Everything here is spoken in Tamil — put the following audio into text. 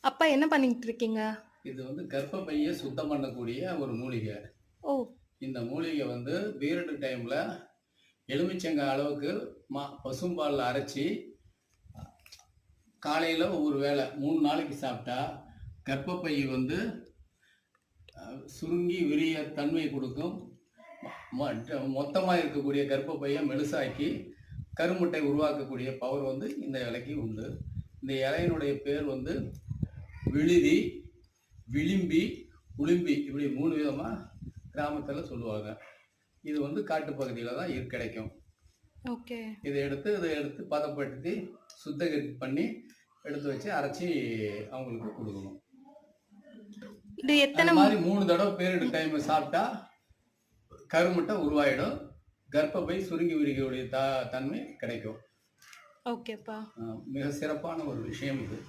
அப்பா என்ன பண்ணிட்டு இருக்கீங்க? இது வந்து கர்ப்பப்பைய சுத்தம் பண்ணக்கூடிய ஒரு மூலிகை. ஓ! இந்த மூலிகை வந்து பீரியட் டைம்ல எலுமிச்சங்காய் அளவுக்கு பசும்பால்ல அரைச்சு, காலையில ஒரு வேளை 3 நாளைக்கு சாப்பிட்டா, கர்ப்பப்பை வந்து சுருங்கி விரிய தன்மை கொடுக்கும். மொத்தமா இருக்கக்கூடிய கர்ப்பப்பைய மெலிசாக்கி, கருமுட்டை உருவாக்கக்கூடிய பவர் வந்து இந்த இலைக்கு உண்டு. இந்த இலையினுடைய பேர் வந்து விழுதி, விளிம்பி, உளிம்பி இப்படி 3 விதமா கிராமத்துல சொல்லுவாங்க. இது வந்து காட்டு பகுதியில தான் கிடைக்கும். ஓகே. இதை எடுத்து பதப்படுத்தி சுத்திகரிப்பு பண்ணி எடுத்து வச்சு அரைச்சி அவங்களுக்கு கொடுக்கணும். இது அது எத்தன மாதிரி 3 தடவை பீரியட் டைம் சாப்பிட்டா கருமுட்டை உருவாயிடும். கர்ப்பப்பை சுருங்கி விரிக்கக்கூடிய தன்மை கிடைக்கும். ஓகேப்பா. மிக சிறப்பான ஒரு விஷயம் இது.